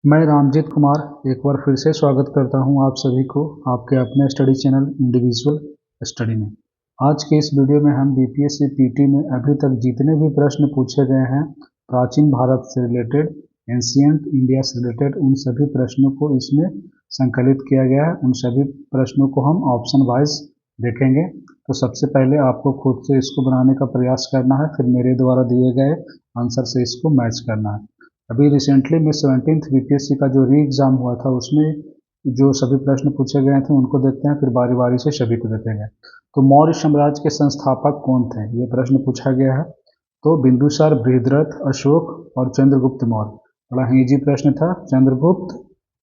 मैं रामजीत कुमार एक बार फिर से स्वागत करता हूं आप सभी को आपके अपने स्टडी चैनल इंडिविजुअल स्टडी में। आज के इस वीडियो में हम बीपीएससी पीटी में अभी तक जितने भी प्रश्न पूछे गए हैं प्राचीन भारत से रिलेटेड, एंशिएंट इंडिया से रिलेटेड, उन सभी प्रश्नों को इसमें संकलित किया गया है। उन सभी प्रश्नों को हम ऑप्शन वाइज देखेंगे। तो सबसे पहले आपको खुद से इसको बनाने का प्रयास करना है, फिर मेरे द्वारा दिए गए आंसर से इसको मैच करना है। अभी रिसेंटली में 17th बीपीएससी का जो री एग्ज़ाम हुआ था उसमें जो सभी प्रश्न पूछे गए थे उनको देखते हैं, फिर बारी बारी से सभी को देखेंगे। तो मौर्य साम्राज्य के संस्थापक कौन थे, ये प्रश्न पूछा गया है। तो बिंदुसार, बृहद्रथ, अशोक और चंद्रगुप्त मौर्य। बड़ा ही इजी प्रश्न था। चंद्रगुप्त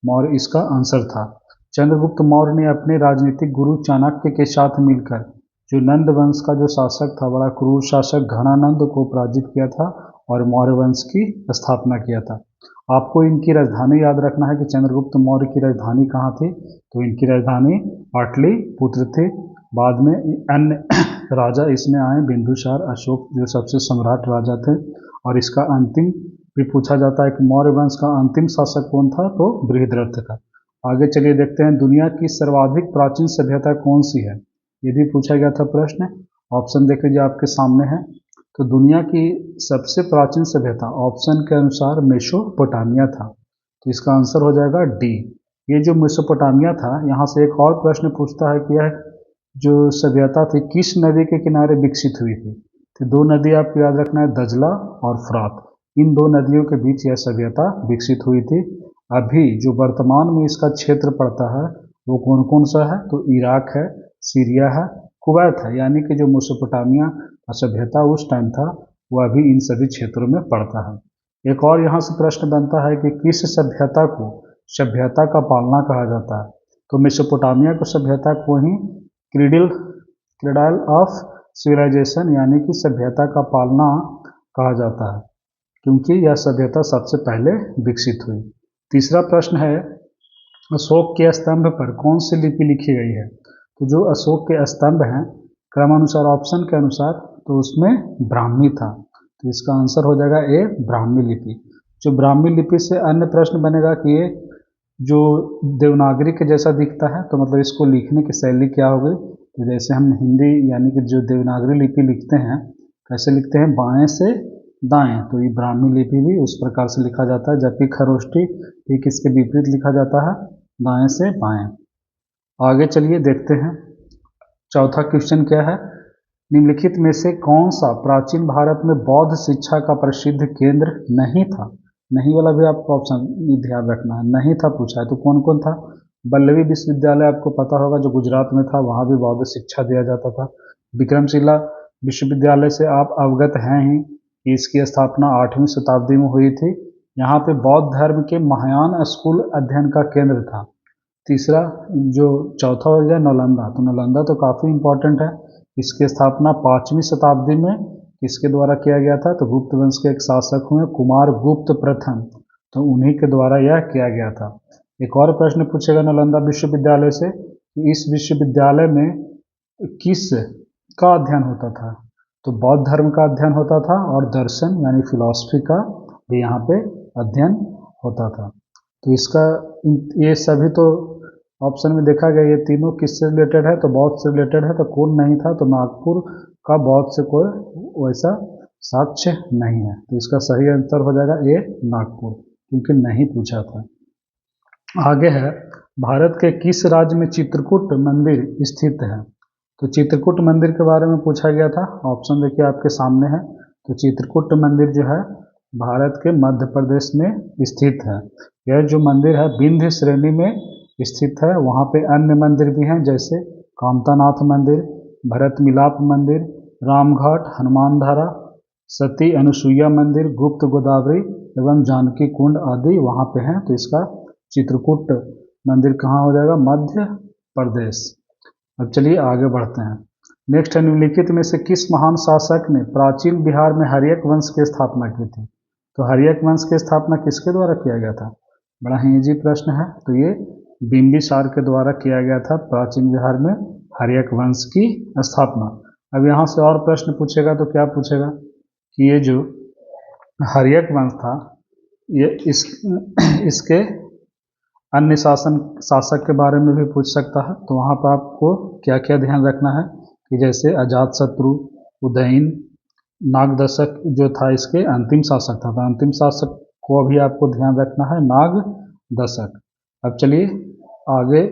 मौर्य इसका आंसर था। चंद्रगुप्त मौर्य ने अपने राजनीतिक गुरु चाणक्य के साथ मिलकर जो नंद वंश का जो शासक था, बड़ा क्रूर शासक घनानंद को पराजित किया था और मौर्य वंश की स्थापना किया था। आपको इनकी राजधानी याद रखना है कि चंद्रगुप्त मौर्य की राजधानी कहाँ थी। तो इनकी राजधानी पाटलिपुत्र थी। बाद में अन्य राजा इसमें आए, बिंदुसार, अशोक, जो सबसे सम्राट राजा थे। और इसका अंतिम भी पूछा जाता है कि मौर्य वंश का अंतिम शासक कौन था, तो बृहद्रथ था। आगे चलिए देखते हैं, दुनिया की सर्वाधिक प्राचीन सभ्यता कौन सी है, ये भी पूछा गया था प्रश्न। ऑप्शन देख लीजिए आपके सामने है। तो दुनिया की सबसे प्राचीन सभ्यता ऑप्शन के अनुसार मेसोपोटामिया था। तो इसका आंसर हो जाएगा डी। ये जो मेसोपोटामिया था, यहाँ से एक और प्रश्न पूछता है कि यह जो सभ्यता थी किस नदी के किनारे विकसित हुई थी। तो दो नदी आपको याद रखना है, दजला और फरात। इन दो नदियों के बीच यह सभ्यता विकसित हुई थी। अभी जो वर्तमान में इसका क्षेत्र पड़ता है वो कौन कौन सा है, तो इराक है, सीरिया है, कुवैत है। यानी कि जो मेसोपोटामिया सभ्यता उस टाइम था वो अभी इन सभी क्षेत्रों में पड़ता है। एक और यहाँ से प्रश्न बनता है कि किस सभ्यता को सभ्यता का पालना कहा जाता है। तो मेसोपोटामिया को सभ्यता को ही क्रेडल ऑफ सिविलाइजेशन यानी कि सभ्यता का पालना कहा जाता है, क्योंकि यह सभ्यता सबसे पहले विकसित हुई। तीसरा प्रश्न है, अशोक के स्तंभ पर कौन सी लिपि लिखी गई है। तो जो अशोक के स्तंभ हैं क्रमानुसार ऑप्शन के अनुसार, तो उसमें ब्राह्मी था। तो इसका आंसर हो जाएगा ए, ब्राह्मी लिपि। जो ब्राह्मी लिपि से अन्य प्रश्न बनेगा कि ये जो देवनागरी के जैसा दिखता है, तो मतलब इसको लिखने की शैली क्या होगी। तो जैसे हम हिंदी यानी कि जो देवनागरी लिपि लिखते हैं, कैसे लिखते हैं, बाएं से दाएं, तो ये ब्राह्मी लिपि भी उस प्रकार से लिखा जाता है। जबकि खरोष्ठी ठीक इसके विपरीत लिखा जाता है, दाएं से बाएं। आगे चलिए देखते हैं, चौथा क्वेश्चन क्या है, निम्नलिखित में से कौन सा प्राचीन भारत में बौद्ध शिक्षा का प्रसिद्ध केंद्र नहीं था। नहीं वाला भी आपको ऑप्शन ध्यान रखना है, नहीं था पूछा है, तो कौन कौन था। वल्लभी विश्वविद्यालय आपको पता होगा जो गुजरात में था, वहाँ भी बौद्ध शिक्षा दिया जाता था। विक्रमशिला विश्वविद्यालय से आप अवगत हैं ही कि इसकी स्थापना 8वीं शताब्दी में हुई थी। यहाँ पे बौद्ध धर्म के महायान स्कूल अध्ययन का केंद्र था। तीसरा जो चौथा हो गया नालंदा। तो नालंदा तो काफ़ी इम्पोर्टेंट है। इसकी स्थापना 5वीं शताब्दी में किसके द्वारा किया गया था, तो गुप्त वंश के एक शासक हुए कुमार गुप्त प्रथम, तो उन्हीं के द्वारा यह किया गया था। एक और प्रश्न पूछेगा नालंदा विश्वविद्यालय से कि इस विश्वविद्यालय में किस का अध्ययन होता था। तो बौद्ध धर्म का अध्ययन होता था और दर्शन यानी फिलॉसफी का भी यहाँ पे अध्ययन होता था। तो इसका ये सभी तो ऑप्शन में देखा गया, ये तीनों किससे रिलेटेड है, तो बौद्ध से रिलेटेड है। तो कौन नहीं था, तो नागपुर का बौद्ध से कोई वैसा साक्ष्य नहीं है। तो इसका सही आंसर हो जाएगा ए, नागपुर, क्योंकि नहीं पूछा था। आगे है, भारत के किस राज्य में चित्रकूट मंदिर स्थित है। तो चित्रकूट मंदिर के बारे में पूछा गया था। ऑप्शन देखिए आपके सामने है। तो चित्रकूट मंदिर जो है भारत के मध्य प्रदेश में स्थित है। यह जो मंदिर है विंध्य श्रेणी में स्थित है। वहाँ पे अन्य मंदिर भी हैं, जैसे कामतानाथ मंदिर, भरत मिलाप मंदिर, रामघाट, हनुमान धारा, सती अनुसुईया मंदिर, गुप्त गोदावरी एवं जानकी कुंड आदि वहाँ पे हैं। तो इसका चित्रकूट मंदिर कहाँ हो जाएगा, मध्य प्रदेश। अब चलिए आगे बढ़ते हैं। नेक्स्ट है, निम्नलिखित में से किस महान शासक ने प्राचीन बिहार में हर्यक वंश की स्थापना की थी। तो हर्यक वंश की स्थापना किसके द्वारा किया गया था। बड़ा ही इजी प्रश्न है। तो ये बिंबिसार के द्वारा किया गया था प्राचीन बिहार में हर्यक वंश की स्थापना। अब यहाँ से और प्रश्न पूछेगा तो क्या पूछेगा कि ये जो हर्यक वंश था ये इसके अन्य शासक के बारे में भी पूछ सकता है। तो वहाँ पर आपको क्या क्या ध्यान रखना है कि जैसे अजातशत्रु, उदयन, नागदशक जो था इसके अंतिम शासक था, तो अंतिम शासक को भी आपको ध्यान रखना है, नागदशक। अब चलिए आगे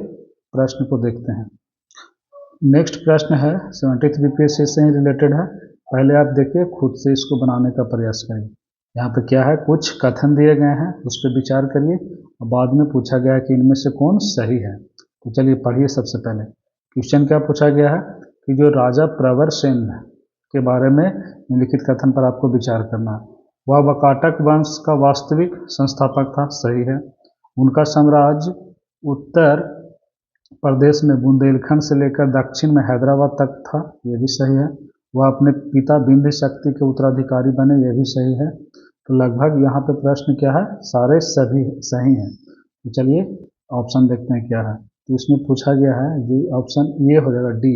प्रश्न को देखते हैं। नेक्स्ट प्रश्न है 70th बीपीएससी से ही रिलेटेड है। पहले आप देखिए, खुद से इसको बनाने का प्रयास करिए। यहाँ पे क्या है, कुछ कथन दिए गए हैं, उस पर विचार करिए और बाद में पूछा गया है कि इनमें से कौन सही है। तो चलिए पढ़िए। सबसे पहले क्वेश्चन क्या पूछा गया है कि जो राजा प्रवरसेन के बारे में निम्नलिखित कथन पर आपको विचार करना है। वह वाकाटक वंश का वास्तविक संस्थापक था, सही है। उनका साम्राज्य उत्तर प्रदेश में बुंदेलखंड से लेकर दक्षिण में हैदराबाद तक था, ये भी सही है। वह अपने पिता विंध्य शक्ति के उत्तराधिकारी बने, ये भी सही है। तो लगभग यहाँ पे प्रश्न क्या है, सारे सभी सही हैं। तो चलिए ऑप्शन देखते हैं क्या है। तो इसमें पूछा गया है जो ऑप्शन ये हो जाएगा डी,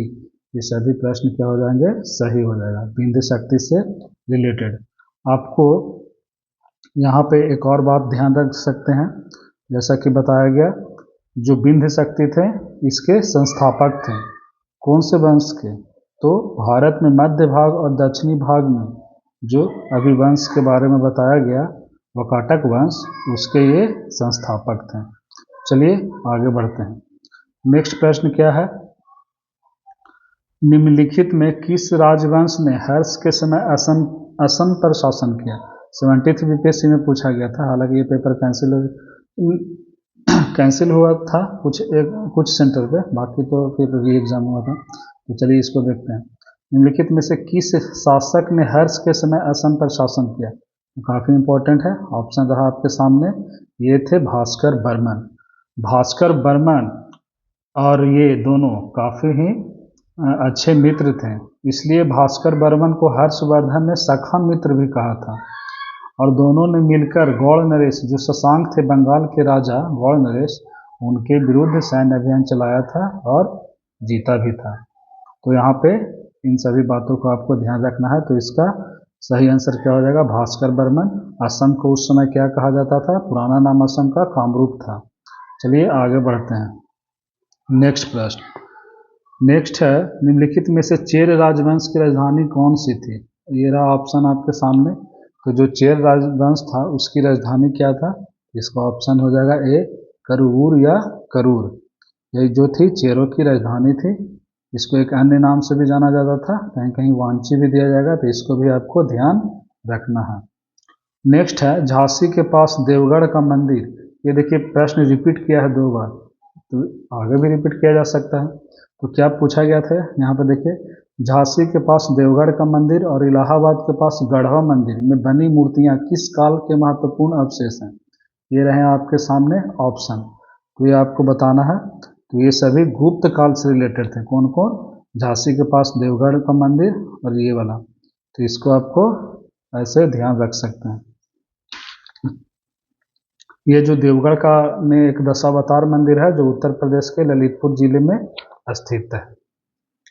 ये सभी प्रश्न क्या हो जाएंगे, सही हो जाएगा, विंध्य शक्ति से रिलेटेड। आपको यहाँ पे एक और बात ध्यान रख सकते हैं, जैसा कि बताया गया जो विंध्य शक्ति थे इसके संस्थापक थे, कौन से वंश के, तो भारत में मध्य भाग और दक्षिणी भाग में जो अभी वंश के बारे में बताया गया वाकाटक वंश, उसके ये संस्थापक थे। चलिए आगे बढ़ते हैं। नेक्स्ट प्रश्न क्या है, निम्नलिखित में किस राजवंश ने हर्ष के समय असम पर शासन किया। 70th बीपीएससी में पूछा गया था, हालांकि ये पेपर कैंसिल हुआ था कुछ सेंटर पे, बाकी तो फिर री एग्जाम हुआ था। तो चलिए इसको देखते हैं। निम्नलिखित में से किस शासक ने हर्ष के समय असम पर शासन किया। काफ़ी इंपॉर्टेंट है, ऑप्शन रहा आपके सामने, ये थे भास्कर बर्मन। भास्कर बर्मन और ये दोनों काफ़ी ही अच्छे मित्र थे, इसलिए भास्कर बर्मन को हर्षवर्धन ने सखा मित्र भी कहा था। और दोनों ने मिलकर गौड़ नरेश, जो शशांक थे बंगाल के राजा गौड़ नरेश, उनके विरुद्ध सैन्य अभियान चलाया था और जीता भी था। तो यहाँ पे इन सभी बातों को आपको ध्यान रखना है। तो इसका सही आंसर क्या हो जाएगा, भास्कर बर्मन। असम को उस समय क्या कहा जाता था, पुराना नाम असम का कामरूप था। चलिए आगे बढ़ते हैं। नेक्स्ट प्रश्न, नेक्स्ट है निम्नलिखित में से चेर राजवंश की राजधानी कौन सी थी। ये रहा ऑप्शन आपके सामने। तो जो चेर राजवंश था उसकी राजधानी क्या था, इसका ऑप्शन हो जाएगा ए करूर या करूर। यही जो थी चेरों की राजधानी थी। इसको एक अन्य नाम से भी जाना जाता था, कहीं कहीं वांची भी दिया जाएगा, तो इसको भी आपको ध्यान रखना है। नेक्स्ट है झांसी के पास देवगढ़ का मंदिर। ये देखिए प्रश्न रिपीट किया है 2 बार, तो आगे भी रिपीट किया जा सकता है। तो क्या पूछा गया था यहाँ पर देखिए, झांसी के पास देवगढ़ का मंदिर और इलाहाबाद के पास गढ़वा मंदिर में बनी मूर्तियाँ किस काल के महत्वपूर्ण अवशेष हैं। ये रहे आपके सामने ऑप्शन। तो ये आपको बताना है। तो ये सभी गुप्त काल से रिलेटेड थे। कौन कौन, झांसी के पास देवगढ़ का मंदिर और ये वाला। तो इसको आपको ऐसे ध्यान रख सकते हैं। ये जो देवगढ़ का में एक दशावतार मंदिर है जो उत्तर प्रदेश के ललितपुर जिले में स्थित है।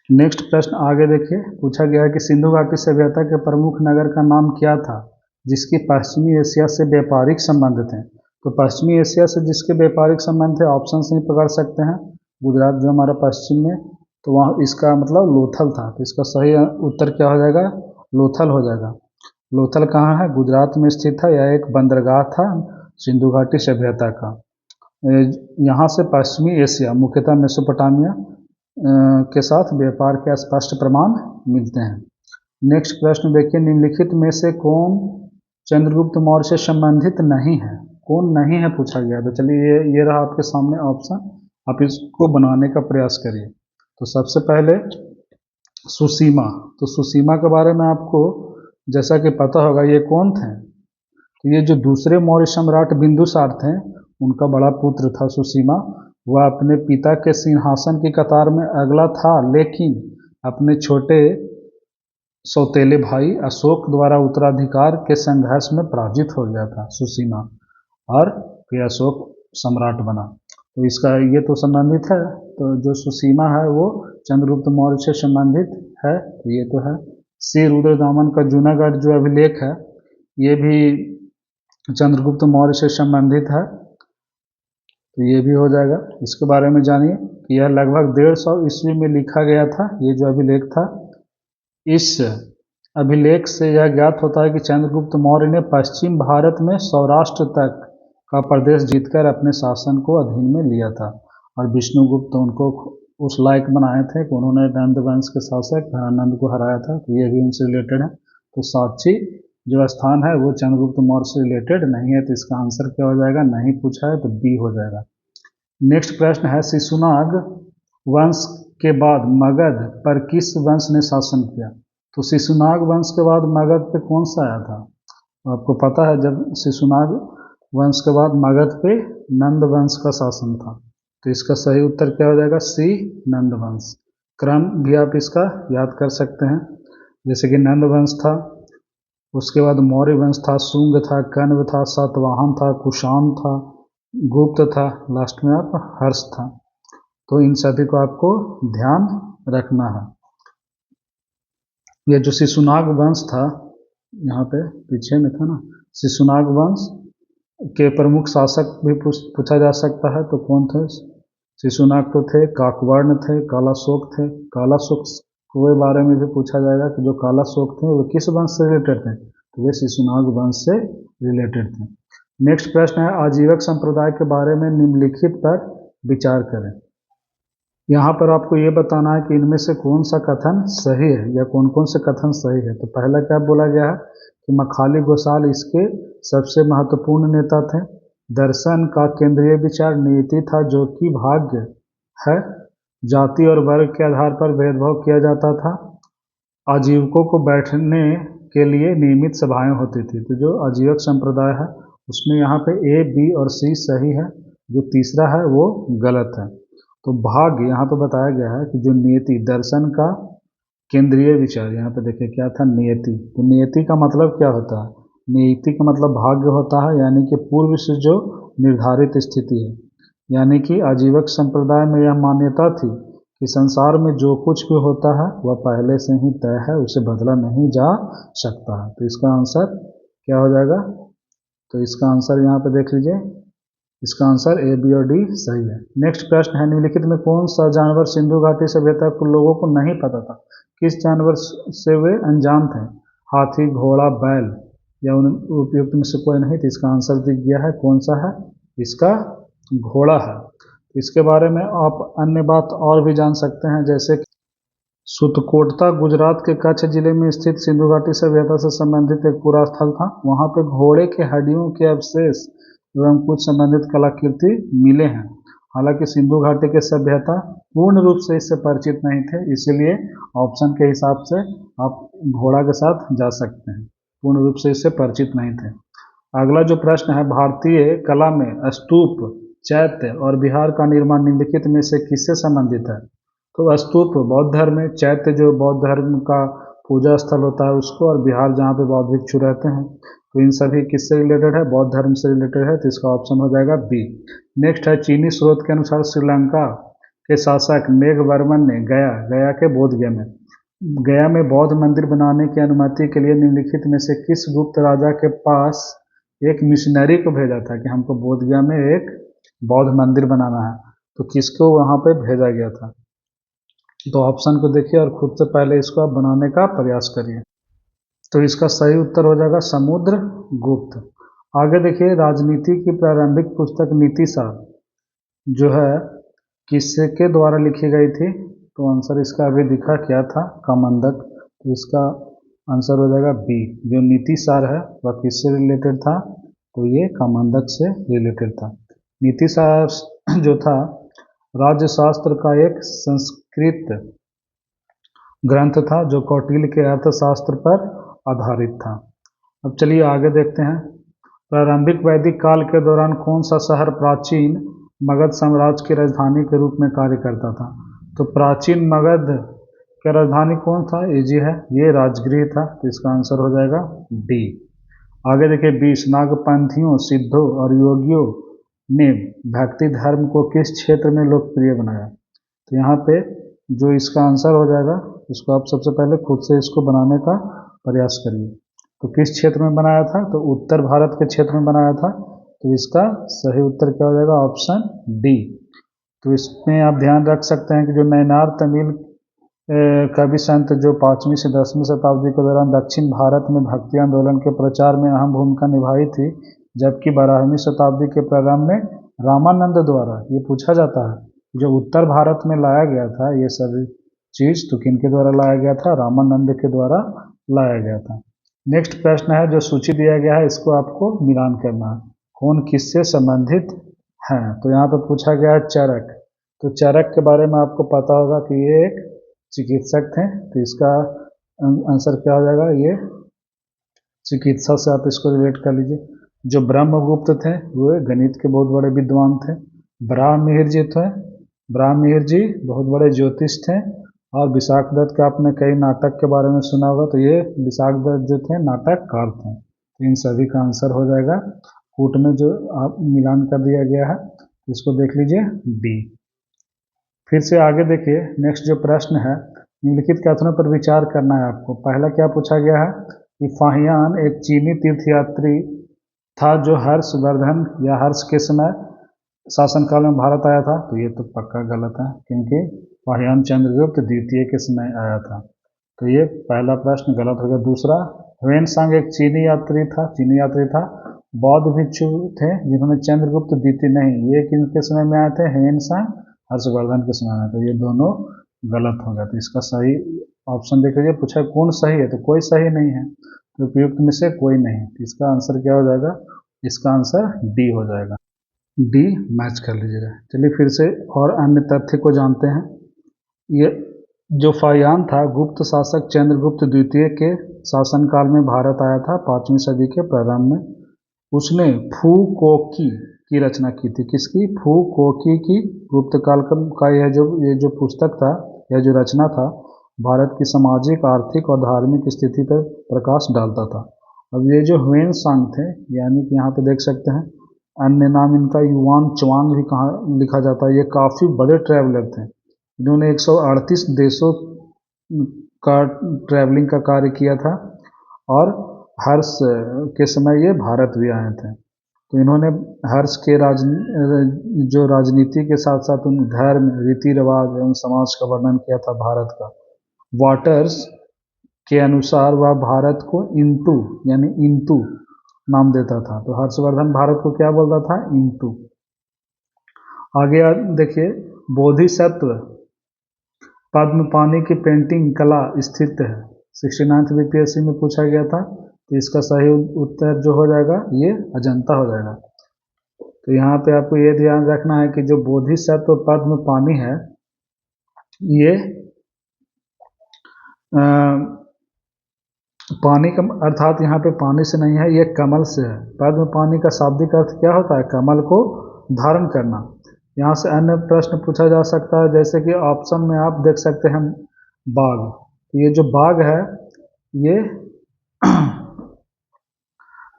नेक्स्ट प्रश्न आगे देखिए, पूछा गया है कि सिंधु घाटी सभ्यता के प्रमुख नगर का नाम क्या था जिसकी पश्चिमी एशिया से व्यापारिक संबंध थे। तो पश्चिमी एशिया से जिसके व्यापारिक संबंध थे, ऑप्शन से ही पकड़ सकते हैं। गुजरात जो हमारा पश्चिम में, तो वहाँ इसका मतलब लोथल था। तो इसका सही उत्तर क्या हो जाएगा, लोथल हो जाएगा। लोथल कहाँ है, गुजरात में स्थित है। यह एक बंदरगाह था सिंधु घाटी सभ्यता का। यहाँ से पश्चिमी एशिया मुख्यतः मेसोपोटामिया के साथ व्यापार के स्पष्ट प्रमाण मिलते हैं। नेक्स्ट प्रश्न देखिए, निम्नलिखित में से कौन चंद्रगुप्त मौर्य से संबंधित नहीं है, कौन नहीं है पूछा गया। तो चलिए ये रहा आपके सामने ऑप्शन, आप इसको बनाने का प्रयास करिए। तो सबसे पहले सुसीमा। तो सुसीमा के बारे में आपको जैसा कि पता होगा ये कौन थे, तो ये जो दूसरे मौर्य सम्राट बिंदुसार थे उनका बड़ा पुत्र था सुसीमा। वह अपने पिता के सिंहासन की कतार में अगला था, लेकिन अपने छोटे सौतेले भाई अशोक द्वारा उत्तराधिकार के संघर्ष में पराजित हो गया था सुसीमा, और फिर अशोक सम्राट बना। तो इसका ये तो संबंधित है। तो जो सुसीमा है वो चंद्रगुप्त मौर्य से संबंधित है, तो ये तो है। श्री रुद्रदामन का जूनागढ़ जो अभिलेख है ये भी चंद्रगुप्त मौर्य से संबंधित है, तो ये भी हो जाएगा। इसके बारे में जानिए कि यह लगभग 150 ईस्वी में लिखा गया था। ये जो अभिलेख था, इस अभिलेख से यह ज्ञात होता है कि चंद्रगुप्त मौर्य ने पश्चिम भारत में सौराष्ट्र तक का प्रदेश जीतकर अपने शासन को अधीन में लिया था, और विष्णुगुप्त उनको उस लायक बनाए थे कि उन्होंने नंद वंश के शासक धनानंद को हराया था, तो ये भी उनसे रिलेटेड है। तो साक्षी जो स्थान है वो चंद्रगुप्त मौर्य से रिलेटेड नहीं है, तो इसका आंसर क्या हो जाएगा, नहीं पूछा है तो बी हो जाएगा। नेक्स्ट प्रश्न है, शिशुनाग वंश के बाद मगध पर किस वंश ने शासन किया? तो शिशुनाग वंश के बाद मगध पे कौन सा आया था? आपको पता है, जब शिशुनाग वंश के बाद मगध पे नंद वंश का शासन था, तो इसका सही उत्तर क्या हो जाएगा, सी नंद वंश। क्रम भी आप इसका याद कर सकते हैं, जैसे कि नंद वंश था, उसके बाद मौर्य वंश था, शुंग था, कण्व था, सातवाहन था, कुषाण था, गुप्त था, लास्ट में आप हर्ष था। तो इन सभी को आपको ध्यान रखना है। यह जो शिशुनाग वंश था, यहाँ पे पीछे में था ना, शिशुनाग वंश के प्रमुख शासक भी पूछा जा सकता है, तो कौन थे? शिशुनाग तो थे, काकवर्ण थे, कालाशोक थे। कालाशोक के बारे में भी पूछा जाएगा कि जो कालाशोक थे वो किस वंश से रिलेटेड थे, तो वे शिशुनाग वंश से रिलेटेड थे। नेक्स्ट प्रश्न है, आजीवक संप्रदाय के बारे में निम्नलिखित पर विचार करें। यहाँ पर आपको ये बताना है कि इनमें से कौन सा कथन सही है या कौन कौन से कथन सही है। तो पहला क्या बोला गया है कि मखाली गोसाल इसके सबसे महत्वपूर्ण नेता थे। दर्शन का केंद्रीय विचार नीति था, जो कि भाग्य है। जाति और वर्ग के आधार पर भेदभाव किया जाता था। आजीवकों को बैठने के लिए नियमित सभाएं होती थी। तो जो आजीवक संप्रदाय है उसमें यहाँ पे ए, बी और सी सही है, जो तीसरा है वो गलत है। तो भाग्य यहाँ पे बताया गया है कि जो नियति, दर्शन का केंद्रीय विचार, यहाँ पे देखिए क्या था, नियति। तो नियति का मतलब क्या होता है? नियति का मतलब भाग्य होता है, यानी कि पूर्व से जो निर्धारित स्थिति है। यानी कि आजीवक संप्रदाय में यह मान्यता थी कि संसार में जो कुछ भी होता है वह पहले से ही तय है, उसे बदला नहीं जा सकता है। तो इसका आंसर क्या हो जाएगा? तो इसका आंसर यहाँ पे देख लीजिए, इसका आंसर ए, बी और डी सही है। नेक्स्ट प्रश्न है, निम्नलिखित में कौन सा जानवर सिंधु घाटी सभ्यता को लोगों को नहीं पता था? किस जानवर से वे अनजान थे? हाथी, घोड़ा, बैल या उन उपयुक्त में से कोई नहीं? तो इसका आंसर दिख गया है, कौन सा है? इसका घोड़ा है। इसके बारे में आप अन्य बात और भी जान सकते हैं, जैसे सुतकोटता गुजरात के कच्छ जिले में स्थित सिंधु घाटी सभ्यता से संबंधित एक पूरा स्थल था। वहाँ पे घोड़े के हड्डियों के अवशेष एवं कुछ संबंधित कलाकृति मिले हैं। हालांकि सिंधु घाटी के सभ्यता पूर्ण रूप से इससे परिचित नहीं थे, इसीलिए ऑप्शन के हिसाब से आप घोड़ा के साथ जा सकते हैं, पूर्ण रूप से इससे परिचित नहीं थे। अगला जो प्रश्न है, भारतीय कला में स्तूप, चैत्य और विहार का निर्माण निम्नलिखित में से किससे संबंधित है? तो स्तूप बौद्ध धर्म में, चैत्य जो बौद्ध धर्म का पूजा स्थल होता है उसको, और विहार जहाँ पे बौद्ध भिक्षु रहते हैं। तो इन सभी किससे रिलेटेड है? बौद्ध धर्म से रिलेटेड है, तो इसका ऑप्शन हो जाएगा बी। नेक्स्ट है, चीनी स्रोत के अनुसार श्रीलंका के शासक मेघवर्मन ने गया के गया में बौद्ध मंदिर बनाने की अनुमति के लिए निम्नलिखित में से किस गुप्त राजा के पास एक मिशनरी को भेजा था कि हमको बोधगया में एक बौद्ध मंदिर बनाना है? तो किसको वहाँ पे भेजा गया था? तो ऑप्शन को देखिए और खुद से पहले इसको आप बनाने का प्रयास करिए। तो इसका सही उत्तर हो जाएगा समुद्रगुप्त। आगे देखिए, राजनीति की प्रारंभिक पुस्तक नीतिसार जो है किसके द्वारा लिखी गई थी? तो आंसर इसका अभी दिखा क्या था, कामंदक। तो इसका आंसर हो जाएगा बी। जो नीतिसार है वह किससे रिलेटेड था? तो ये कामंदक से रिलेटेड था। नीतिसार जो था राज्यशास्त्र का एक संस्कृत ग्रंथ था, जो कौटिल्य के अर्थशास्त्र पर आधारित था। अब चलिए आगे देखते हैं। प्रारंभिक वैदिक काल के दौरान कौन सा शहर प्राचीन मगध साम्राज्य की राजधानी के रूप में कार्य करता था? तो प्राचीन मगध की राजधानी कौन था? इजी है, ये राजगृह था। तो इसका आंसर हो जाएगा डी। आगे देखिए, 20 नागपंथियों, सिद्धों और योगियों ने भक्ति धर्म को किस क्षेत्र में लोकप्रिय बनाया? तो यहाँ पे जो इसका आंसर हो जाएगा, इसको आप सबसे पहले खुद से इसको बनाने का प्रयास करिए। तो किस क्षेत्र में बनाया था? तो उत्तर भारत के क्षेत्र में बनाया था। तो इसका सही उत्तर क्या हो जाएगा? Option D. तो इसमें आप ध्यान रख सकते हैं कि जो नैनार तमिल कवि संत जो 5वीं से 10वीं शताब्दी के दौरान दक्षिण भारत में भक्ति आंदोलन के प्रचार में अहम भूमिका निभाई थी, जबकि 12वीं शताब्दी के प्रारंभ में रामानंद द्वारा, ये पूछा जाता है जो उत्तर भारत में लाया गया था ये सभी चीज, तो किनके द्वारा लाया गया था? रामानंद के द्वारा लाया गया था। नेक्स्ट प्रश्न है जो सूची दिया गया है, इसको आपको मिलान करना है, कौन किससे संबंधित है। तो यहाँ पे पूछा गया है चरक। तो चरक के बारे में आपको पता होगा कि ये एक चिकित्सक थे, तो इसका आंसर क्या हो जाएगा? ये चिकित्सा से आप इसको रिलेट कर लीजिए। जो ब्रह्मगुप्त थे वो गणित के बहुत बड़े विद्वान थे। ब्राह्ममिहिर जी थे, ब्राह्ममिहिर जी बहुत बड़े ज्योतिष थे। और विशाखदत्त का आपने कई नाटक के बारे में सुना होगा, तो ये विशाखदत्त जो थे नाटककार थे। तो इन सभी का आंसर हो जाएगा कूट में जो आप मिलान कर दिया गया है, इसको देख लीजिए डी। फिर से आगे देखिए, नेक्स्ट जो प्रश्न है, निम्नलिखित कथनों पर विचार करना है आपको। पहला क्या पूछा गया है कि फाहियान एक चीनी तीर्थयात्री था जो हर्षवर्धन या हर्ष के समय शासनकाल में भारत आया था। तो ये तो पक्का गलत है, क्योंकि फाहियान चंद्रगुप्त द्वितीय के समय आया था। तो ये पहला प्रश्न गलत हो गया। दूसरा, ह्वेनसांग एक चीनी यात्री था। बौद्ध भिक्षु थे जिन्होंने चंद्रगुप्त द्वितीय नहीं, ये किनके समय में आए थे? ह्वेनसांग हर्षवर्धन के समय में। तो ये दोनों गलत हो गया। तो इसका सही ऑप्शन देख लीजिए, पूछा कौन सही है, तो कोई सही नहीं है, तो उपयुक्त में से कोई नहीं। तो इसका आंसर क्या हो जाएगा? इसका आंसर डी हो जाएगा। डी मैच कर लीजिएगा। चलिए फिर से और अन्य तथ्य को जानते हैं। ये जो फाहियान था गुप्त शासक चंद्रगुप्त द्वितीय के शासनकाल में भारत आया था 5वीं सदी के प्रारंभ में। उसने फू कोकी की रचना की थी। किसकी? फू कोकी की। गुप्त काल का ये जो पुस्तक था, यह जो रचना था, भारत की सामाजिक, आर्थिक और धार्मिक स्थिति पर प्रकाश डालता था। अब ये जो ह्वेनसांग थे, यानी कि यहाँ पे देख सकते हैं, अन्य नाम इनका युआन चुआंग भी कहा लिखा जाता है। ये काफ़ी बड़े ट्रैवलर थे, इन्होंने 138 देशों का ट्रैवलिंग का कार्य किया था और हर्ष के समय ये भारत भी आए थे। तो इन्होंने हर्ष के जो राजनीति के साथ साथ उन धर्म, रीति रिवाज एवं समाज का वर्णन किया था भारत का। वाटर्स के अनुसार वह भारत को इंतु नाम देता था। तो हर्षवर्धन भारत को क्या बोलता था? इंतु। आगे देखिए, बोधिसत्व पद्मपाणि की पेंटिंग कला स्थित है। 69th बीपीएससी में पूछा गया था। तो इसका सही उत्तर जो हो जाएगा ये अजंता हो जाएगा। तो यहाँ पे आपको ये ध्यान रखना है कि जो बोधिसत्व पद्मपाणि है, ये पानी का अर्थात यहाँ पे पानी से नहीं है, ये कमल से है। पद्मपाणि का शाब्दिक अर्थ क्या होता है? कमल को धारण करना। यहाँ से अन्य प्रश्न पूछा जा सकता है, जैसे कि ऑप्शन में आप देख सकते हैं बाघ। तो ये जो बाघ है ये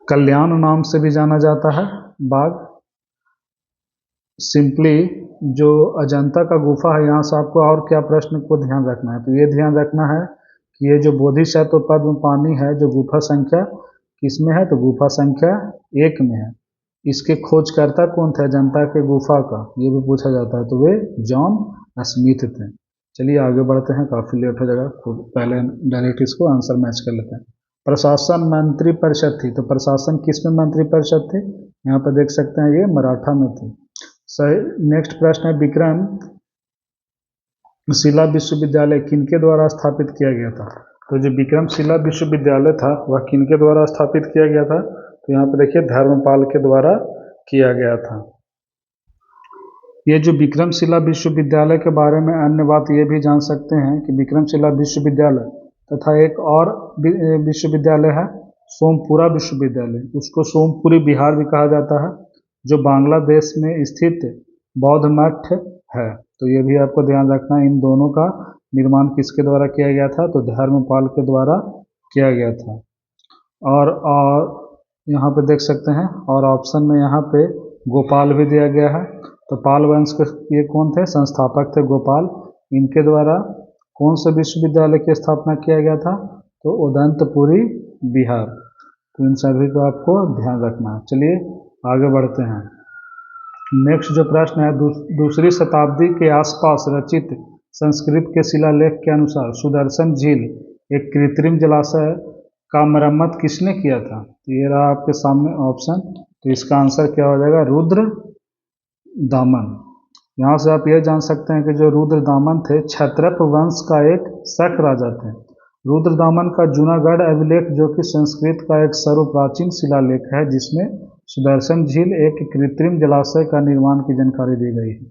कल्याण नाम से भी जाना जाता है बाघ। सिंपली जो अजंता का गुफा है, यहाँ से आपको और क्या प्रश्न को ध्यान रखना है? तो ये ध्यान रखना है कि ये जो बोधिसत्व पद्मपाणि है, जो गुफा संख्या किसमें है? तो गुफा संख्या 1 में है। इसके खोजकर्ता कौन थे अजंता के गुफा का? ये भी पूछा जाता है। तो वे जॉन स्मिथ थे। चलिए आगे बढ़ते हैं, काफ़ी लेट हो जाएगा, पहले डायरेक्ट इसको आंसर मैच कर लेते हैं। प्रशासन मंत्री परिषद थी। तो प्रशासन किस में मंत्री परिषद थी? यहाँ पर देख सकते हैं ये मराठा में थी। सही। नेक्स्ट प्रश्न है, विक्रम शिला विश्वविद्यालय किनके द्वारा स्थापित किया गया था? तो जो विक्रमशिला विश्वविद्यालय था वह किनके द्वारा स्थापित किया गया था? तो यहाँ पे देखिए धर्मपाल के द्वारा किया गया था। ये जो विक्रमशिला विश्वविद्यालय के बारे में अन्य बात ये भी जान सकते हैं कि विक्रमशिला विश्वविद्यालय तथा एक और विश्वविद्यालय है सोमपुरा विश्वविद्यालय, उसको सोमपुरी बिहार भी कहा जाता है, जो बांग्लादेश में स्थित बौद्ध मठ है। तो ये भी आपको ध्यान रखना है, इन दोनों का निर्माण किसके द्वारा किया गया था? तो धर्मपाल के द्वारा किया गया था। और यहाँ पे देख सकते हैं, और ऑप्शन में यहाँ पे गोपाल भी दिया गया है। तो पाल वंश के ये कौन थे? संस्थापक थे गोपाल। इनके द्वारा कौन से विश्वविद्यालय की स्थापना किया गया था? तो उदंतपुरी बिहार। तो इन सभी को आपको ध्यान रखना है। चलिए आगे बढ़ते हैं। नेक्स्ट जो प्रश्न है, दूसरी शताब्दी के आसपास रचित संस्कृत के शिलालेख के अनुसार सुदर्शन झील एक कृत्रिम जलाशय का मरम्मत किसने किया था? तो ये रहा आपके सामने ऑप्शन। तो इसका आंसर क्या हो जाएगा? रुद्र दामन। यहाँ से आप यह जान सकते हैं कि जो रुद्र दामन थे क्षत्रप वंश का एक शक राजा थे। रुद्र दामन का जूनागढ़ अभिलेख, जो कि संस्कृत का एक सर्वप्राचीन शिलालेख है, जिसमें सुदर्शन झील एक कृत्रिम जलाशय का निर्माण की जानकारी दी गई है।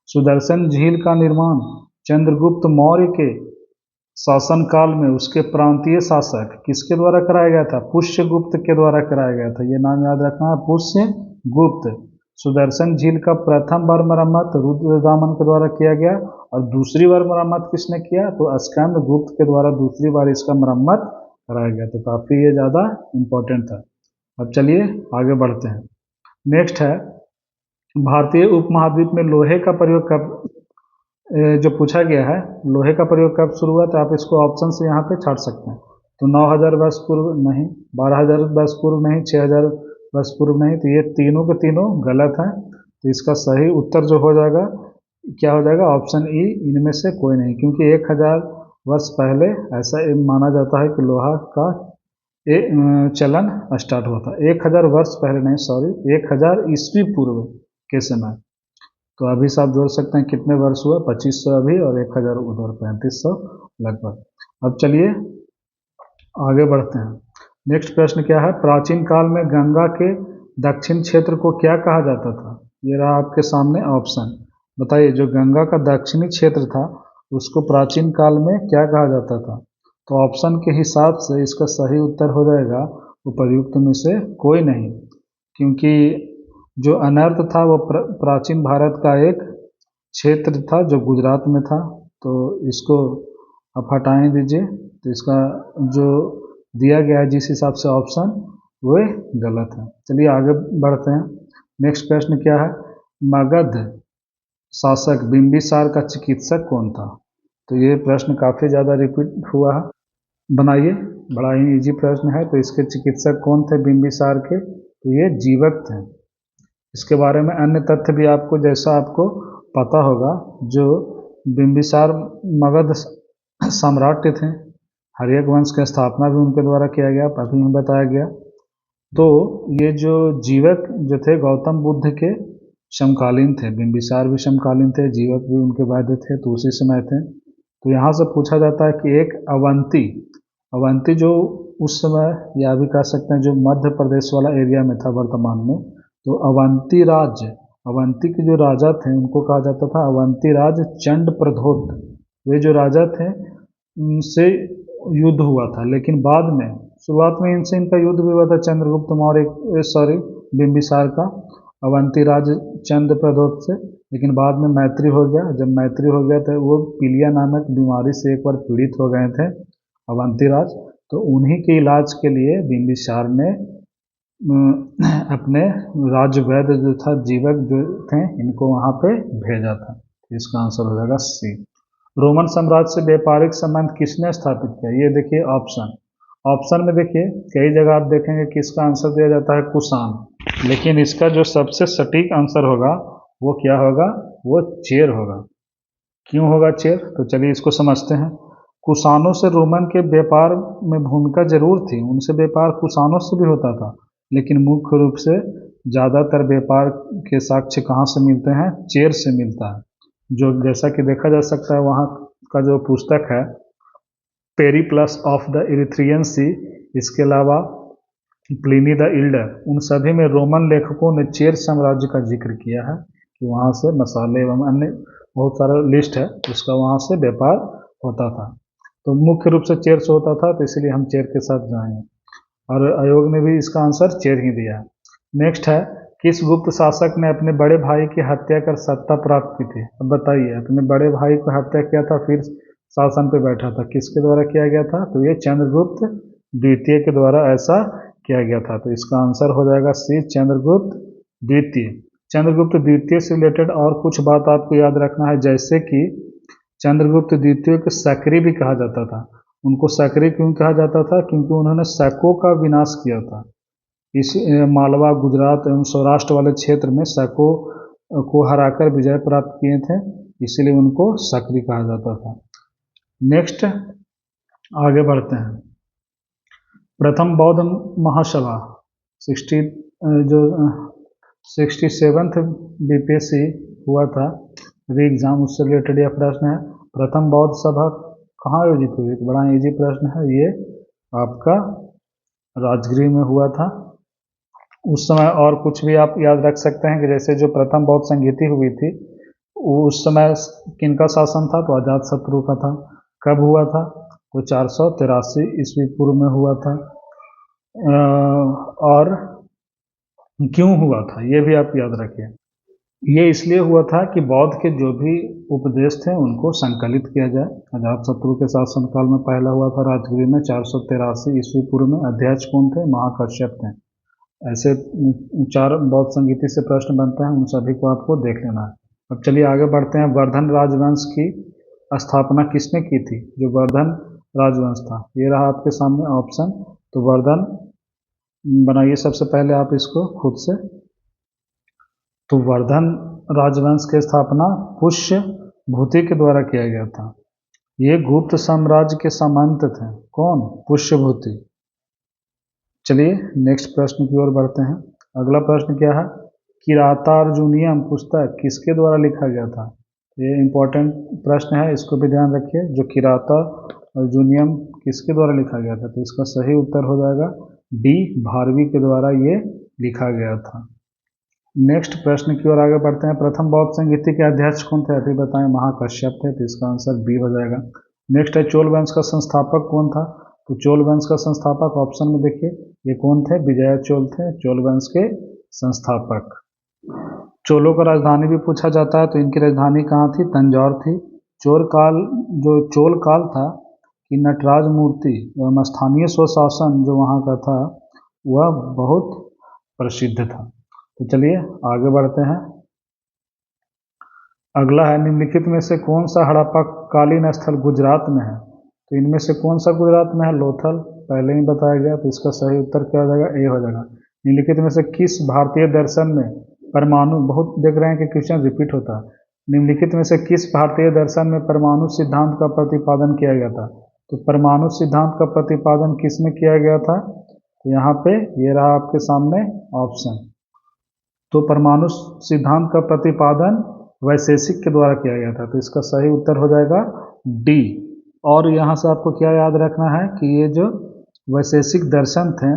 सुदर्शन झील का निर्माण चंद्रगुप्त मौर्य के शासनकाल में उसके प्रांतीय शासक किसके द्वारा कराया गया था? पुष्यगुप्त के द्वारा कराया गया था। ये नाम याद रखना है, पुष्यगुप्त। सुदर्शन झील का प्रथम बार मरम्मत रुद्रदामन के द्वारा किया गया और दूसरी बार मरम्मत किसने किया? तो स्कंदगुप्त के द्वारा दूसरी बार इसका मरम्मत कराया गया। तो काफ़ी ये ज़्यादा इम्पोर्टेंट था। अब चलिए आगे बढ़ते हैं। नेक्स्ट है, भारतीय उपमहाद्वीप में लोहे का प्रयोग कब, जो पूछा गया है, लोहे का प्रयोग कब शुरू हुआ? तो आप इसको ऑप्शन से यहाँ पे छाट सकते हैं। तो 9000 वर्ष पूर्व नहीं, 12000 वर्ष पूर्व नहीं, 6000 वर्ष पूर्व नहीं। तो ये तीनों के तीनों गलत हैं। तो इसका सही उत्तर जो हो जाएगा, क्या हो जाएगा? ऑप्शन ई, इनमें से कोई नहीं, क्योंकि 1000 वर्ष पहले ऐसा माना जाता है कि लोहा का चलन स्टार्ट हुआ था। 1000 वर्ष पहले नहीं, सॉरी, 1000 ईस्वी पूर्व के समय। तो अभी से आप जोड़ सकते हैं कितने वर्ष हुआ? 2500 अभी और 1000 उधर, 3500 लगभग। अब चलिए आगे बढ़ते हैं। नेक्स्ट प्रश्न क्या है? प्राचीन काल में गंगा के दक्षिण क्षेत्र को क्या कहा जाता था? ये रहा आपके सामने ऑप्शन। बताइए, जो गंगा का दक्षिणी क्षेत्र था उसको प्राचीन काल में क्या कहा जाता था? तो ऑप्शन के हिसाब से इसका सही उत्तर हो जाएगा उपर्युक्त में से कोई नहीं, क्योंकि जो अनर्त था वो प्राचीन भारत का एक क्षेत्र था जो गुजरात में था। तो इसको आप हटाएं दीजिए। तो इसका जो दिया गया है जिस हिसाब से ऑप्शन, वो गलत है। चलिए आगे बढ़ते हैं। नेक्स्ट प्रश्न क्या है? मगध शासक बिंबिसार का चिकित्सक कौन था? तो ये प्रश्न काफ़ी ज़्यादा रिपीट हुआ है। बनाइए, बड़ा ही इजी प्रश्न है। तो इसके चिकित्सक कौन थे बिंबिसार के? तो ये जीवक थे। इसके बारे में अन्य तथ्य भी आपको, जैसा आपको पता होगा, जो बिंबिसार मगध सम्राट थे, हर्यक वंश की स्थापना भी उनके द्वारा किया गया, अभी ही बताया गया। तो ये जो जीवक जो थे गौतम बुद्ध के समकालीन थे, बिंबिसार भी समकालीन थे, जीवक भी उनके बाद थे, तो उसी समय थे। तो यहाँ से पूछा जाता है कि एक अवंती जो उस समय, या भी कह सकते हैं जो मध्य प्रदेश वाला एरिया में था वर्तमान में, तो अवंती के जो राजा थे उनको कहा जाता था अवंती राज चंड प्रधोत। वे जो राजा थे उनसे युद्ध हुआ था, लेकिन बाद में, शुरुआत में इनसे इनका युद्ध भी हुआ था चंद्रगुप्त मौर्य, सॉरी, बिंबिसार का अवंती राज चंद्र प्रधोत से, लेकिन बाद में मैत्री हो गया। जब मैत्री हो गया तो वो पीलिया नामक बीमारी से एक बार पीड़ित हो गए थे अवंती राज। तो उन्हीं के इलाज के लिए बिंबिसार ने अपने राज्य वैद्य जो था, जीवक जो थे, इनको वहाँ पे भेजा था। इसका आंसर हो जाएगा सी। रोमन साम्राज्य से व्यापारिक संबंध किसने स्थापित किया? ये देखिए ऑप्शन में देखिए कई जगह आप देखेंगे कि इसका आंसर दिया जाता है कुषाण, लेकिन इसका जो सबसे सटीक आंसर होगा वो क्या होगा? वो चेर होगा। क्यों होगा चेर? तो चलिए इसको समझते हैं। कुषाणों से रोमन के व्यापार में भूमिका जरूर थी, उनसे व्यापार कुषाणों से भी होता था, लेकिन मुख्य रूप से ज़्यादातर व्यापार के साक्ष्य कहाँ से मिलते हैं? चेर से मिलता है। जो जैसा कि देखा जा सकता है, वहाँ का जो पुस्तक है पेरिप्लस ऑफ द इरिथ्रियन सी, इसके अलावा प्लिनी द इल्डर, उन सभी में रोमन लेखकों ने चेर साम्राज्य का जिक्र किया है कि वहाँ से मसाले एवं अन्य बहुत सारा लिस्ट है, उसका वहाँ से व्यापार होता था। तो मुख्य रूप से चेर से होता था, तो इसलिए हम चेर के साथ जाएंगे, और आयोग ने भी इसका आंसर चेर ही दिया है। नेक्स्ट है, किस गुप्त शासक ने अपने बड़े भाई की हत्या कर सत्ता प्राप्त की थी? अब बताइए, अपने बड़े भाई को हत्या किया था, फिर शासन पे बैठा था, किसके द्वारा किया गया था? तो ये चंद्रगुप्त द्वितीय के द्वारा ऐसा किया गया था। तो इसका आंसर हो जाएगा सी, चंद्रगुप्त द्वितीय। चंद्रगुप्त द्वितीय से रिलेटेड और कुछ बात आपको याद रखना है, जैसे कि चंद्रगुप्त द्वितीय को सक्री भी कहा जाता था, उनको सक्रिय क्यों कहा जाता था? क्योंकि उन्होंने शकों का विनाश किया था। इस मालवा, गुजरात एवं सौराष्ट्र वाले क्षेत्र में शकों को हराकर विजय प्राप्त किए थे, इसीलिए उनको सक्रिय कहा जाता था। नेक्स्ट आगे बढ़ते हैं। प्रथम बौद्ध महासभा 67th बीपीएससी हुआ था री एग्जाम, उससे रिलेटेड यह प्रश्न है। प्रथम बौद्ध सभा कहाँ आयोजित हुई? बड़ा इजी प्रश्न है ये, आपका राजगृह में हुआ था उस समय। और कुछ भी आप याद रख सकते हैं कि जैसे जो प्रथम बौद्ध संगीति हुई थी उस समय किनका शासन था? तो अजातशत्रु का था। कब हुआ था? तो 483 ईस्वी पूर्व में हुआ था। और क्यों हुआ था ये भी आप याद रखिए। ये इसलिए हुआ था कि बौद्ध के जो भी उपदेश थे उनको संकलित किया जाए। अजातशत्रु के शासनकाल में पहला हुआ था राजगृह में 483 ईस्वी पूर्व में। अध्यक्ष कौन थे? महाकश्यप थे। ऐसे 4 बौद्ध संगीति से प्रश्न बनते हैं, उन सभी को आपको देख लेना है। अब चलिए आगे बढ़ते हैं। वर्धन राजवंश की स्थापना किसने की थी? जो वर्धन राजवंश था, ये रहा आपके सामने ऑप्शन। तो वर्धन बनाइए सबसे पहले आप इसको खुद से। तो वर्धन राजवंश की स्थापना पुष्य भूति के द्वारा किया गया था। ये गुप्त साम्राज्य के सामंत थे। कौन? पुष्य भूति। चलिए नेक्स्ट प्रश्न की ओर बढ़ते हैं। अगला प्रश्न क्या है? किरातार्जुनीयम पुस्तक किसके द्वारा लिखा गया था? ये इंपॉर्टेंट प्रश्न है, इसको भी ध्यान रखिए। जो किरातार्जुनीयम किसके द्वारा लिखा गया था? तो इसका सही उत्तर हो जाएगा डी, भारवी के द्वारा ये लिखा गया था। नेक्स्ट प्रश्न की ओर आगे बढ़ते हैं। प्रथम बौद्ध संगीति के अध्यक्ष कौन थे? अभी बताएं। महाकश्यप थे, तो इसका आंसर बी हो जाएगा। नेक्स्ट है चोल वंश का संस्थापक कौन था? तो चोल वंश का संस्थापक ऑप्शन में देखिए ये कौन थे? विजय चोल थे, चोल वंश के संस्थापक। चोलों का राजधानी भी पूछा जाता है, तो इनकी राजधानी कहाँ थी? तंजौर थी। चोल काल था कि नटराज मूर्ति एवं स्थानीय स्वशासन जो वहाँ का था वह बहुत प्रसिद्ध था। तो चलिए आगे बढ़ते हैं। अगला है निम्नलिखित में से कौन सा हड़प्पा कालीन स्थल गुजरात में है? तो इनमें से कौन सा गुजरात में है? लोथल, पहले ही बताया गया, तो इसका सही उत्तर क्या हो जाएगा? ए हो जाएगा। निम्नलिखित में से किस भारतीय दर्शन में परमाणु, बहुत देख रहे हैं कि क्वेश्चन रिपीट होता है, निम्नलिखित में से किस भारतीय दर्शन में परमाणु सिद्धांत का प्रतिपादन किया गया था? तो परमाणु सिद्धांत का प्रतिपादन किस में किया गया था? तो यहाँ पे ये रहा आपके सामने ऑप्शन। तो परमाणु सिद्धांत का प्रतिपादन वैशेषिक के द्वारा किया गया था, तो इसका सही उत्तर हो जाएगा डी। और यहाँ से आपको क्या याद रखना है कि ये जो वैशेषिक दर्शन थे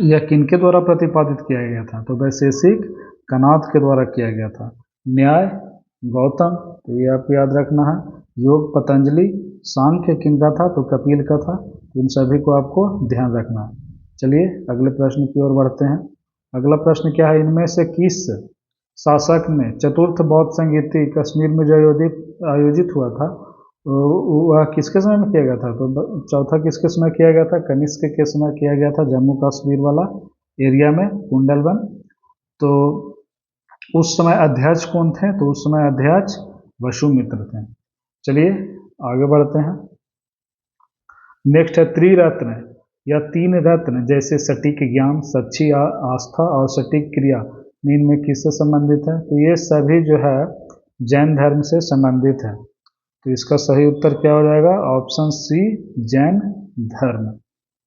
यह किनके द्वारा प्रतिपादित किया गया था? तो वैशेषिक कनाद के द्वारा किया गया था। न्याय गौतम, तो ये आपको याद रखना है। योग पतंजलि, सांख्य किनका था? तो कपिल का था। इन सभी को आपको ध्यान रखना है। चलिए अगले प्रश्न की ओर बढ़ते हैं। अगला प्रश्न क्या है? इनमें से किस शासक ने चतुर्थ बौद्ध संगीति कश्मीर में जो आयोजित हुआ था वह किसके समय में किया गया था? तो चौथा किसके समय किया गया था? कनिष्क के समय किया गया था, जम्मू कश्मीर वाला एरिया में, कुंडलवन। तो उस समय अध्यक्ष कौन थे? तो उस समय अध्यक्ष वसुमित्र थे। चलिए आगे बढ़ते हैं। नेक्स्ट है त्रिरत्न या 3 रत्न, जैसे सटीक ज्ञान, सच्ची आस्था और सटीक क्रिया, इनमें किससे संबंधित है? तो ये सभी जो है जैन धर्म से संबंधित है, तो इसका सही उत्तर क्या हो जाएगा? ऑप्शन सी, जैन धर्म।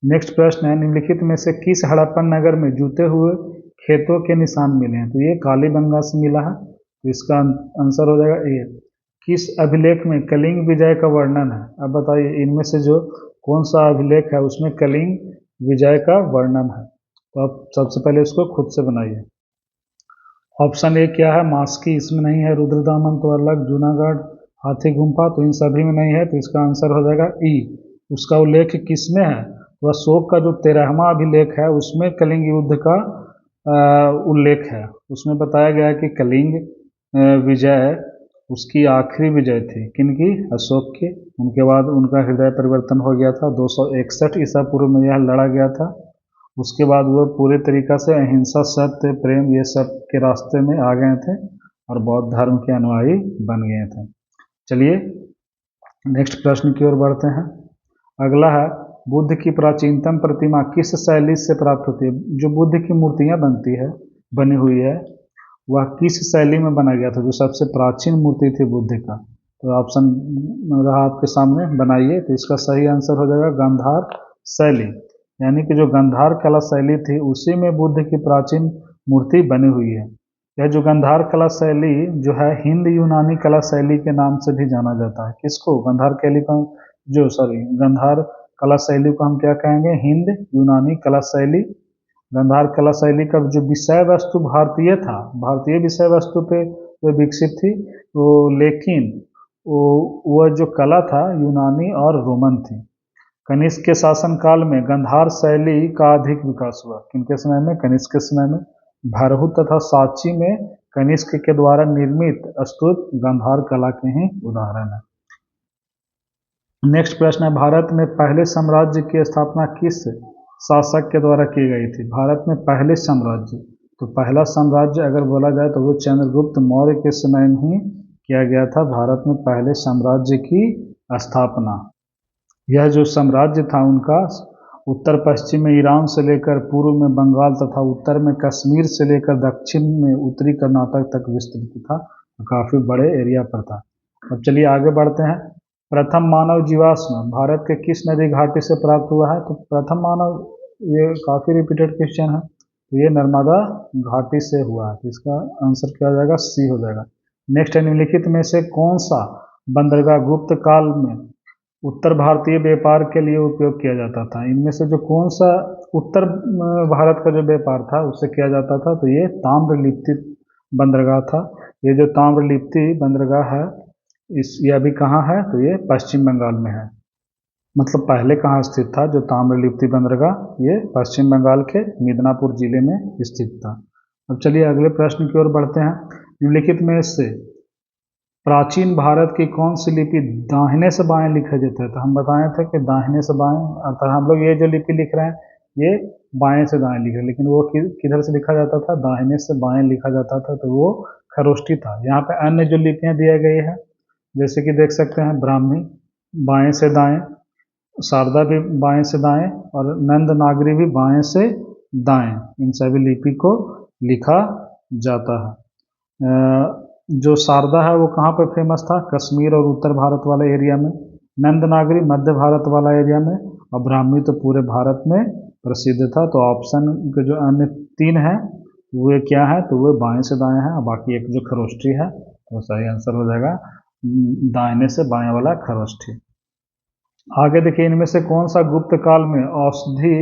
नेक्स्ट प्रश्न है निम्नलिखित में से किस हड़प्पन नगर में जूते हुए खेतों के निशान मिले हैं? तो ये कालीबंगा से मिला है, तो इसका आंसर हो जाएगा ए। किस अभिलेख में कलिंग विजय का वर्णन है? अब बताइए इनमें से जो कौन सा अभिलेख है उसमें कलिंग विजय का वर्णन है? तो आप सबसे पहले इसको खुद से बनाइए। ऑप्शन ए क्या है? मास्की, इसमें नहीं है। रुद्रदामन तो अलग, जूनागढ़, हाथी गुम्फा, तो इन सभी में नहीं है, तो इसका आंसर हो जाएगा ई। उसका उल्लेख किसमें है? तो अशोक का जो 13वां अभिलेख है उसमें कलिंग युद्ध का उल्लेख है। उसमें बताया गया है कि कलिंग विजय उसकी आखिरी विजय थी। किनकी? अशोक की। उनके बाद उनका हृदय परिवर्तन हो गया था। 261 ईसा पूर्व में यह लड़ा गया था। उसके बाद वो पूरे तरीक़ा से अहिंसा, सत्य, प्रेम ये सब के रास्ते में आ गए थे और बौद्ध धर्म के अनुयायी बन गए थे। चलिए नेक्स्ट प्रश्न की ओर बढ़ते हैं। अगला है बुद्ध की प्राचीनतम प्रतिमा किस शैली से प्राप्त होती है। जो बुद्ध की मूर्तियां बनी हुई है वह किस शैली में बना गया था, जो सबसे प्राचीन मूर्ति थी बुद्ध का। तो ऑप्शन रहा आपके सामने, बनाइए। तो इसका सही आंसर हो जाएगा गांधार शैली, यानी कि जो गांधार कला शैली थी उसी में बुद्ध की प्राचीन मूर्ति बनी हुई है। यह जो गांधार कला शैली जो है हिंद यूनानी कला शैली के नाम से भी जाना जाता है। किसको? गांधार शैली को गांधार कला शैली को हम क्या कहेंगे? हिंद यूनानी कला शैली। गांधार कला शैली का जो विषय वस्तु भारतीय था, भारतीय विषय वस्तु पे वो विकसित थी वो, लेकिन वो जो कला था यूनानी और रोमन थी। कनिष्क के शासनकाल में गांधार शैली का अधिक विकास हुआ। किनके समय में? कनिष्क के समय में। भरहु तथा सांची में कनिष्क के द्वारा निर्मित स्तूप गांधार कला के ही उदाहरण है। नेक्स्ट प्रश्न है, भारत में पहले साम्राज्य की स्थापना किस शासक के द्वारा की गई थी? भारत में पहले साम्राज्य, तो पहला साम्राज्य अगर बोला जाए तो वो चंद्रगुप्त मौर्य के समय में ही किया गया था। भारत में पहले साम्राज्य की स्थापना। यह जो साम्राज्य था उनका उत्तर पश्चिम में ईरान से लेकर पूर्व में बंगाल तथा उत्तर में कश्मीर से लेकर दक्षिण में उत्तरी कर्नाटक तक विस्तृत था। काफ़ी बड़े एरिया पर था। अब चलिए आगे बढ़ते हैं। प्रथम मानव जीवाश्म भारत के किस नदी घाटी से प्राप्त हुआ है? तो प्रथम मानव, ये काफ़ी रिपीटेड क्वेश्चन है, तो ये नर्मदा घाटी से हुआ है। इसका आंसर क्या हो जाएगा? सी हो जाएगा। नेक्स्ट है, निम्नलिखित में से कौन सा बंदरगाह गुप्त काल में उत्तर भारतीय व्यापार के लिए उपयोग किया जाता था? इनमें से जो कौन सा उत्तर भारत का जो व्यापार था उससे किया जाता था, तो ये ताम्रलिप्ति बंदरगाह था। ये जो ताम्रलिप्ति बंदरगाह है ये अभी कहाँ है? तो ये पश्चिम बंगाल में है। मतलब पहले कहाँ स्थित था जो ताम्रलिप्ति बंदरगाह? ये पश्चिम बंगाल के मिदनापुर जिले में स्थित था। अब चलिए अगले प्रश्न की ओर बढ़ते हैं। निम्नलिखित में से प्राचीन भारत की कौन सी लिपि दाहिने से बाएं लिखा जाता है? तो हम बताए थे कि दाहिने से बाएं, अर्थात हम लोग ये जो लिपि लिख रहे हैं ये बाएं से दाएं लिख रहे हैं, लेकिन वो किधर से लिखा जाता था? दाहिने से बाएं लिखा जाता था, तो वो खरोष्ठी था। यहाँ पे अन्य जो लिपियाँ दिया गई है जैसे कि देख सकते हैं, ब्राह्मी बाएं से दाएं, शारदा भी बाएं से दाएं और नंद नागरी भी बाएं से दाएं, इन सभी लिपि को लिखा जाता है। जो शारदा है वो कहाँ पर फेमस था? कश्मीर और उत्तर भारत वाले एरिया में। नंद नागरी मध्य भारत वाला एरिया में, और ब्राह्मी तो पूरे भारत में प्रसिद्ध था। तो ऑप्शन के जो अन्य तीन हैं वो क्या है? तो वो बाएं से दाएं है, और बाकी एक जो खरोष्ठी है तो सही आंसर हो जाएगा दाहिने से बाएं वाला खरोष्ठी। आगे देखिए, इनमें से कौन सा गुप्त काल में औषधि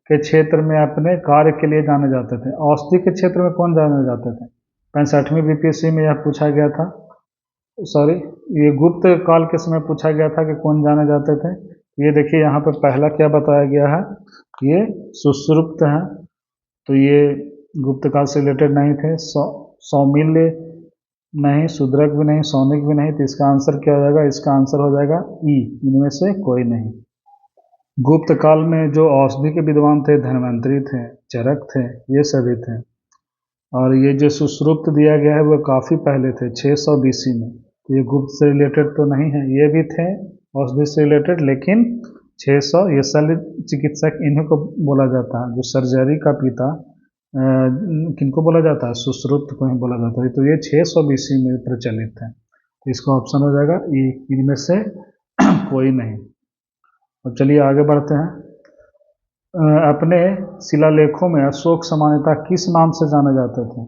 के क्षेत्र में अपने कार्य के लिए जाने जाते थे? औषधि के क्षेत्र में कौन जाने जाते थे? 65वीं बीपीएससी में यह पूछा गया था। सॉरी, ये गुप्त काल के समय पूछा गया था कि कौन जाने जाते थे। ये देखिए यहाँ पर पहला क्या बताया गया है, ये सुश्रुत हैं, तो ये गुप्त काल से रिलेटेड नहीं थे। सौमिल्य नहीं, शूद्रक भी नहीं, सौनिक भी नहीं, तो इसका आंसर क्या हो जाएगा? इसका आंसर हो जाएगा ई, इनमें से कोई नहीं। गुप्त काल में जो औषधि के विद्वान थे, धन्वंतरी थे, चरक थे, ये सभी थे। और ये जो सुश्रुत दिया गया है वो काफ़ी पहले थे, 600 BC में। तो ये गुप्त से रिलेटेड तो नहीं है, ये भी थे औषधि से रिलेटेड, लेकिन 600, ये शल्य चिकित्सक इन्हीं को बोला जाता है। जो सर्जरी का पिता किनको बोला जाता है? सुश्रुत को ही बोला जाता है। तो ये 600 BC में प्रचलित है, तो इसका ऑप्शन हो जाएगा ई, इनमें से कोई नहीं। अब चलिए आगे बढ़ते हैं। अपने शिलालेखों में अशोक सामान्यतः किस नाम से जाने जाते थे?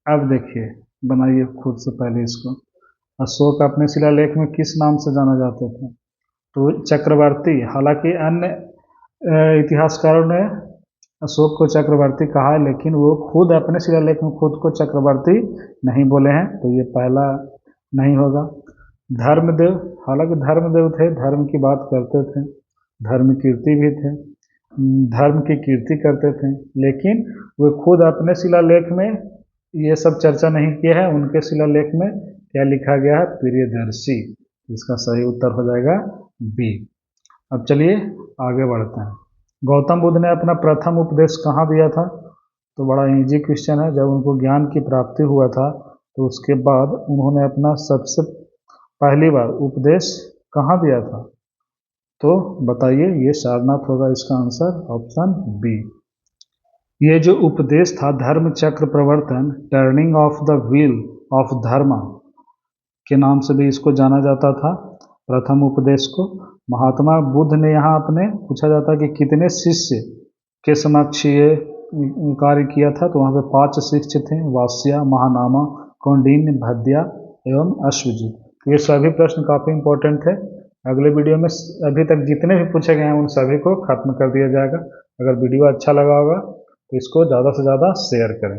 अब देखिए, बनाइए खुद से पहले इसको। अशोक अपने शिलालेख में किस नाम से जाने जाते थे? तो चक्रवर्ती। हालांकि अन्य इतिहासकारों ने अशोक को चक्रवर्ती कहा है, लेकिन वो खुद अपने शिलालेख में खुद को चक्रवर्ती नहीं बोले हैं, तो ये पहला नहीं होगा। धर्मदेव, हालांकि धर्मदेव थे, धर्म की बात करते थे, धर्म कीर्ति भी थे, धर्म की कीर्ति करते थे, लेकिन वे खुद अपने शिलालेख में ये सब चर्चा नहीं किया है। उनके शिलालेख में क्या लिखा गया है? प्रियदर्शी। इसका सही उत्तर हो जाएगा बी। अब चलिए आगे बढ़ते हैं। गौतम बुद्ध ने अपना प्रथम उपदेश कहाँ दिया था? तो बड़ा इजी क्वेश्चन है। जब उनको ज्ञान की प्राप्ति हुआ था तो उसके बाद उन्होंने अपना सबसे पहली बार उपदेश कहाँ दिया था? तो बताइए, ये सारनाथ होगा इसका आंसर, ऑप्शन बी। ये जो उपदेश था धर्म चक्र प्रवर्तन, turning of the wheel of dharma के नाम से भी इसको जाना जाता था, प्रथम उपदेश को। महात्मा बुद्ध ने यहाँ अपने पूछा जाता कि कितने शिष्य के समक्ष ये कार्य किया था, तो वहाँ पे 5 शिष्य थे, वास्या, महानामा, कौंडिन्य, भद्या एवं अश्वजीत। ये सभी प्रश्न काफ़ी इंपॉर्टेंट है। अगले वीडियो में अभी तक जितने भी पूछे गए हैं उन सभी को खत्म कर दिया जाएगा। अगर वीडियो अच्छा लगा होगा तो इसको ज़्यादा से ज़्यादा शेयर करें।